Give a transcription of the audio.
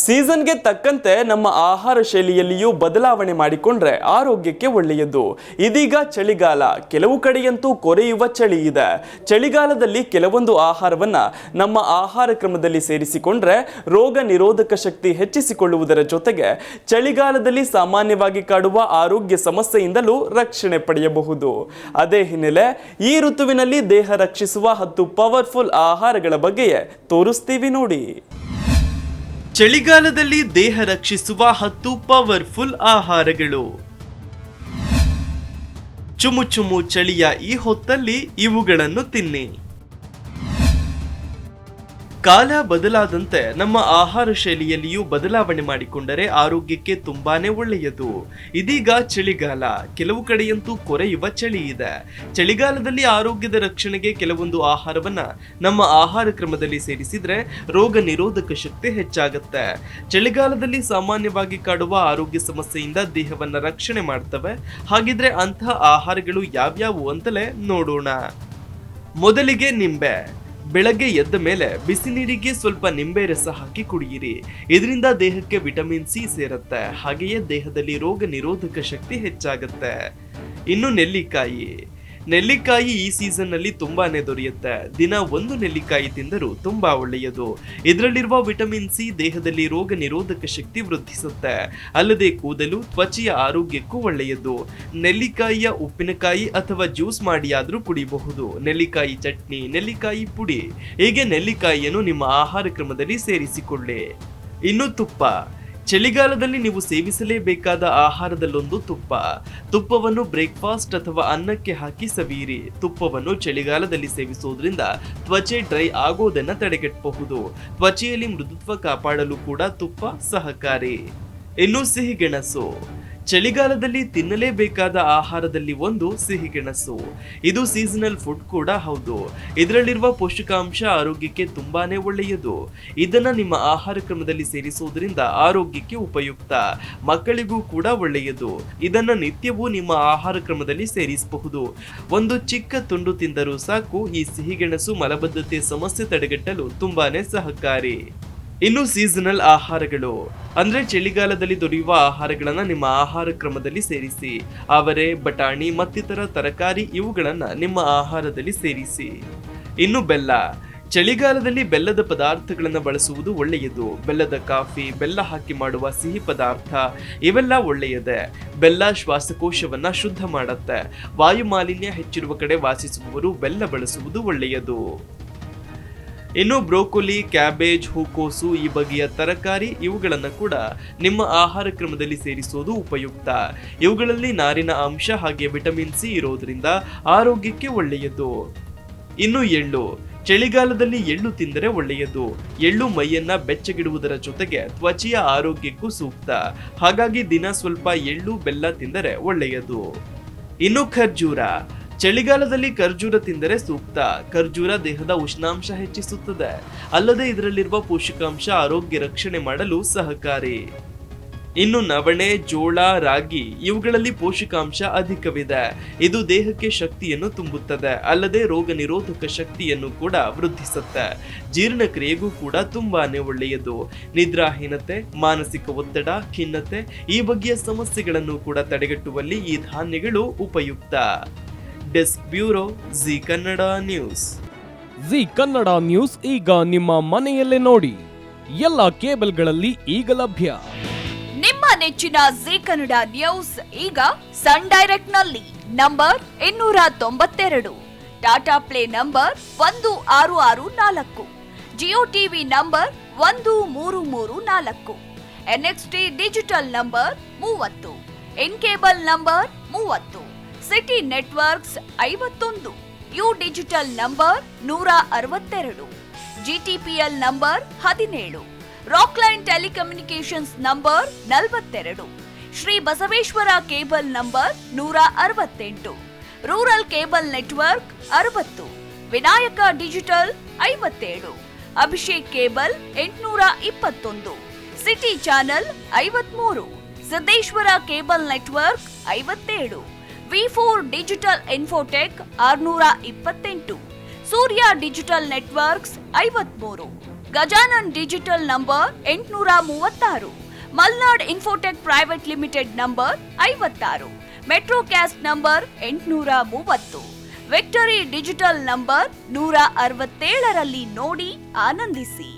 ಸೀಸನ್ಗೆ ತಕ್ಕಂತೆ ನಮ್ಮ ಆಹಾರ ಶೈಲಿಯಲ್ಲಿಯೂ ಬದಲಾವಣೆ ಮಾಡಿಕೊಂಡ್ರೆ ಆರೋಗ್ಯಕ್ಕೆ ಒಳ್ಳೆಯದು. ಇದೀಗ ಚಳಿಗಾಲ, ಕೆಲವು ಕಡೆಯಂತೂ ಕೊರೆಯುವ ಚಳಿ ಇದೆ. ಚಳಿಗಾಲದಲ್ಲಿ ಕೆಲವೊಂದು ಆಹಾರವನ್ನ ನಮ್ಮ ಆಹಾರ ಕ್ರಮದಲ್ಲಿ ಸೇರಿಸಿಕೊಂಡ್ರೆ ರೋಗ ನಿರೋಧಕ ಶಕ್ತಿ ಹೆಚ್ಚಿಸಿಕೊಳ್ಳುವುದರ ಜೊತೆಗೆ ಚಳಿಗಾಲದಲ್ಲಿ ಸಾಮಾನ್ಯವಾಗಿ ಕಾಡುವ ಆರೋಗ್ಯ ಸಮಸ್ಯೆಯಿಂದಲೂ ರಕ್ಷಣೆ ಪಡೆಯಬಹುದು. ಅದೇ ಹಿನ್ನೆಲೆ ಈ ಋತುವಿನಲ್ಲಿ ದೇಹ ರಕ್ಷಿಸುವ 10 ಪವರ್ಫುಲ್ ಆಹಾರಗಳ ಬಗ್ಗೆ ತೋರಿಸ್ತೀವಿ ನೋಡಿ. ಚಳಿಗಾಲದಲ್ಲಿ ದೇಹ ರಕ್ಷಿಸುವ 10 ಪವರ್ಫುಲ್ ಆಹಾರಗಳು. ಚುಮು ಚುಮು ಚಳಿಯ ಈ ಹೊತ್ತಲ್ಲಿ ಇವುಗಳನ್ನು ತಿನ್ನಿ. ಕಾಲ ಬದಲಾದಂತೆ ನಮ್ಮ ಆಹಾರ ಶೈಲಿಯಲ್ಲಿಯೂ ಬದಲಾವಣೆ ಮಾಡಿಕೊಂಡರೆ ಆರೋಗ್ಯಕ್ಕೆ ತುಂಬಾನೇ ಒಳ್ಳೆಯದು. ಇದೀಗ ಚಳಿಗಾಲ, ಕೆಲವು ಕಡೆಯಂತೂ ಕೊರೆಯುವ ಚಳಿ ಇದೆ. ಚಳಿಗಾಲದಲ್ಲಿ ಆರೋಗ್ಯದ ರಕ್ಷಣೆಗೆ ಕೆಲವೊಂದು ಆಹಾರವನ್ನ ನಮ್ಮ ಆಹಾರ ಕ್ರಮದಲ್ಲಿ ಸೇರಿಸಿದ್ರೆ ರೋಗ ನಿರೋಧಕ ಶಕ್ತಿ ಹೆಚ್ಚಾಗುತ್ತೆ. ಚಳಿಗಾಲದಲ್ಲಿ ಸಾಮಾನ್ಯವಾಗಿ ಕಾಡುವ ಆರೋಗ್ಯ ಸಮಸ್ಯೆಯಿಂದ ದೇಹವನ್ನ ರಕ್ಷಣೆ ಮಾಡ್ತವೆ. ಹಾಗಿದ್ರೆ ಅಂತಹ ಆಹಾರಗಳು ಯಾವ್ಯಾವು ಅಂತಲೇ ನೋಡೋಣ. ಮೊದಲಿಗೆ ನಿಂಬೆ. ಬೆಳಗ್ಗೆ ಎದ್ದ ಮೇಲೆ ಬಿಸಿ ನೀರಿಗೆ ಸ್ವಲ್ಪ ನಿಂಬೆ ರಸ ಹಾಕಿ ಕುಡಿಯಿರಿ. ಇದರಿಂದ ದೇಹಕ್ಕೆ ವಿಟಮಿನ್ ಸಿ ಸೇರುತ್ತೆ. ಹಾಗೆಯೇ ದೇಹದಲ್ಲಿ ರೋಗ ನಿರೋಧಕ ಶಕ್ತಿ ಹೆಚ್ಚಾಗುತ್ತೆ. ಇನ್ನು ನೆಲ್ಲಿಕಾಯಿ ಈ ಸೀಸನ್ ನಲ್ಲಿ ತುಂಬಾನೇ ದೊರೆಯುತ್ತೆ. ದಿನ 1 ನೆಲ್ಲಿಕಾಯಿ ತಿಂದರೂ ತುಂಬಾ ಒಳ್ಳೆಯದು. ಇದರಲ್ಲಿರುವ ವಿಟಮಿನ್ ಸಿ ದೇಹದಲ್ಲಿ ರೋಗ ನಿರೋಧಕ ಶಕ್ತಿ ವೃದ್ಧಿಸುತ್ತೆ. ಅಲ್ಲದೆ ಕೂದಲು, ತ್ವಚೆಯ ಆರೋಗ್ಯಕ್ಕೂ ಒಳ್ಳೆಯದು. ನೆಲ್ಲಿಕಾಯಿಯ ಉಪ್ಪಿನಕಾಯಿ ಅಥವಾ ಜ್ಯೂಸ್ ಮಾಡಿ ಆದ್ರೂ ಕುಡಿಯಬಹುದು. ನೆಲ್ಲಿಕಾಯಿ ಚಟ್ನಿ, ನೆಲ್ಲಿಕಾಯಿ ಪುಡಿ, ಹೀಗೆ ನೆಲ್ಲಿಕಾಯಿಯನ್ನು ನಿಮ್ಮ ಆಹಾರ ಕ್ರಮದಲ್ಲಿ ಸೇರಿಸಿಕೊಳ್ಳಿ. ಇನ್ನು ತುಪ್ಪ. ಚಳಿಗಾಲದಲ್ಲಿ ನೀವು ಸೇವಿಸಲೇಬೇಕಾದ ಆಹಾರದಲ್ಲೊಂದು ತುಪ್ಪ. ತುಪ್ಪವನ್ನು ಬ್ರೇಕ್ಫಾಸ್ಟ್ ಅಥವಾ ಅನ್ನಕ್ಕೆ ಹಾಕಿ ಸವಿಯಿರಿ. ತುಪ್ಪವನ್ನು ಚಳಿಗಾಲದಲ್ಲಿ ಸೇವಿಸುವುದರಿಂದ ತ್ವಚೆ ಡ್ರೈ ಆಗೋದನ್ನ ತಡೆಗಟ್ಟಬಹುದು. ತ್ವಚೆಯಲ್ಲಿ ಮೃದುತ್ವ ಕಾಪಾಡಲು ಕೂಡ ತುಪ್ಪ ಸಹಕಾರಿ. ಇನ್ನು ಸಿಹಿಗೆಣಸು. ಚಳಿಗಾಲದಲ್ಲಿ ತಿನ್ನಲೇಬೇಕಾದ ಆಹಾರದಲ್ಲಿ ಒಂದು ಸಿಹಿಗೆಣಸು. ಇದು ಸೀಸನಲ್ ಫುಡ್ ಕೂಡ ಹೌದು. ಇದರಲ್ಲಿರುವ ಪೋಷಕಾಂಶ ಆರೋಗ್ಯಕ್ಕೆ ತುಂಬಾನೇ ಒಳ್ಳೆಯದು. ಇದನ್ನ ನಿಮ್ಮ ಆಹಾರ ಕ್ರಮದಲ್ಲಿ ಸೇರಿಸುವುದರಿಂದ ಆರೋಗ್ಯಕ್ಕೆ ಉಪಯುಕ್ತ. ಮಕ್ಕಳಿಗೂ ಕೂಡ ಒಳ್ಳೆಯದು. ಇದನ್ನ ನಿತ್ಯವೂ ನಿಮ್ಮ ಆಹಾರ ಕ್ರಮದಲ್ಲಿ ಸೇರಿಸಬಹುದು. ಒಂದು ಚಿಕ್ಕ ತುಂಡು ತಿಂದರೂ ಸಾಕು. ಈ ಸಿಹಿಗೆಣಸು ಮಲಬದ್ಧತೆ ಸಮಸ್ಯೆ ತಡೆಗಟ್ಟಲು ತುಂಬಾನೇ ಸಹಕಾರಿ. ಇನ್ನು ಸೀಸನಲ್ ಆಹಾರಗಳು ಅಂದ್ರೆ ಚಳಿಗಾಲದಲ್ಲಿ ದೊರೆಯುವ ಆಹಾರಗಳನ್ನ ನಿಮ್ಮ ಆಹಾರ ಕ್ರಮದಲ್ಲಿ ಸೇರಿಸಿ. ಅವರೆ, ಬಟಾಣಿ ಮತ್ತಿತರ ತರಕಾರಿ ಇವುಗಳನ್ನ ನಿಮ್ಮ ಆಹಾರದಲ್ಲಿ ಸೇರಿಸಿ. ಇನ್ನು ಬೆಲ್ಲ. ಚಳಿಗಾಲದಲ್ಲಿ ಬೆಲ್ಲದ ಪದಾರ್ಥಗಳನ್ನು ಬಳಸುವುದು ಒಳ್ಳೆಯದು. ಬೆಲ್ಲದ ಕಾಫಿ, ಬೆಲ್ಲ ಹಾಕಿ ಮಾಡುವ ಸಿಹಿ ಪದಾರ್ಥ ಇವೆಲ್ಲ ಒಳ್ಳೆಯದೇ. ಬೆಲ್ಲ ಶ್ವಾಸಕೋಶವನ್ನ ಶುದ್ಧ ಮಾಡುತ್ತೆ. ವಾಯು ಮಾಲಿನ್ಯ ಹೆಚ್ಚಿರುವ ಕಡೆ ವಾಸಿಸುವವರು ಬೆಲ್ಲ ಬಳಸುವುದು ಒಳ್ಳೆಯದು. ಇನ್ನು ಬ್ರೋಕೊಲಿ, ಕ್ಯಾಬೇಜ್, ಹೂಕೋಸು ಈ ಬಗೆಯ ತರಕಾರಿ ಇವುಗಳನ್ನು ಕೂಡ ನಿಮ್ಮ ಆಹಾರ ಕ್ರಮದಲ್ಲಿ ಸೇರಿಸುವುದು ಉಪಯುಕ್ತ. ಇವುಗಳಲ್ಲಿ ನಾರಿನ ಅಂಶ ಹಾಗೆ ವಿಟಮಿನ್ ಸಿ ಇರೋದ್ರಿಂದ ಆರೋಗ್ಯಕ್ಕೆ ಒಳ್ಳೆಯದು. ಇನ್ನು ಎಳ್ಳು. ಚಳಿಗಾಲದಲ್ಲಿ ಎಳ್ಳು ತಿಂದರೆ ಒಳ್ಳೆಯದು. ಎಳ್ಳು ಮೈಯನ್ನ ಬೆಚ್ಚಗಿಡುವುದರ ಜೊತೆಗೆ ತ್ವಚೆಯ ಆರೋಗ್ಯಕ್ಕೂ ಸೂಕ್ತ. ಹಾಗಾಗಿ ದಿನ ಸ್ವಲ್ಪ ಎಳ್ಳು, ಬೆಲ್ಲ ತಿಂದರೆ ಒಳ್ಳೆಯದು. ಇನ್ನು ಖರ್ಜೂರ. ಚಳಿಗಾಲದಲ್ಲಿ ಖರ್ಜೂರ ತಿಂದರೆ ಸೂಕ್ತ. ಖರ್ಜೂರ ದೇಹದ ಉಷ್ಣಾಂಶ ಹೆಚ್ಚಿಸುತ್ತದೆ. ಅಲ್ಲದೆ ಇದರಲ್ಲಿರುವ ಪೋಷಕಾಂಶ ಆರೋಗ್ಯ ರಕ್ಷಣೆ ಮಾಡಲು ಸಹಕಾರಿ. ಇನ್ನು ನವಣೆ, ಜೋಳ, ರಾಗಿ ಇವುಗಳಲ್ಲಿ ಪೋಷಕಾಂಶ ಅಧಿಕವಿದೆ. ಇದು ದೇಹಕ್ಕೆ ಶಕ್ತಿಯನ್ನು ತುಂಬುತ್ತದೆ. ಅಲ್ಲದೆ ರೋಗ ನಿರೋಧಕ ಶಕ್ತಿಯನ್ನು ಕೂಡ ವೃದ್ಧಿಸುತ್ತೆ. ಜೀರ್ಣಕ್ರಿಯೆಗೂ ಕೂಡ ತುಂಬಾನೇ ಒಳ್ಳೆಯದು. ನಿದ್ರಾಹೀನತೆ, ಮಾನಸಿಕ ಒತ್ತಡ, ಖಿನ್ನತೆ ಈ ಬಗೆಯ ಸಮಸ್ಯೆಗಳನ್ನು ಕೂಡ ತಡೆಗಟ್ಟುವಲ್ಲಿ ಈ ಧಾನ್ಯಗಳು ಉಪಯುಕ್ತ. Desk bureau, G Kannada news. G Kannada news ಈಗ ನಿಮ್ಮ ಮನೆಯಲ್ಲೇ ನೋಡಿ. ಎಲ್ಲ ಕೇಬಲ್ಗಳಲ್ಲಿ ಈಗ ಲಭ್ಯ. ನಿಮ್ಮ ನೆಚ್ಚಿನ ಜಿ ಕನ್ನಡ ನ್ಯೂಸ್ ಈಗ ಸನ್ ಡೈರೆಕ್ಟ್ ನಲ್ಲಿ number 292, Tata play number 1664, Jio TV number 1334, NXT digital number 30, in cable number 30, city networks 51, U digital number 162, GTPL number 17, Rockline telecommunications number 42, Shri Basaveshwara cable number 168, rural cable network 60, Vinayaka digital 57, Abhishek cable 821, city channel 53, Siddeshwara cable network 57, V4 digital Infotech 628, Surya digital networks 53, Gajanan digital number 836, Malnad Infotech private limited number 56, Metrocast number 830, Victory digital number 167ರಲ್ಲಿ ನೋಡಿ ಆನಂದಿಸಿ.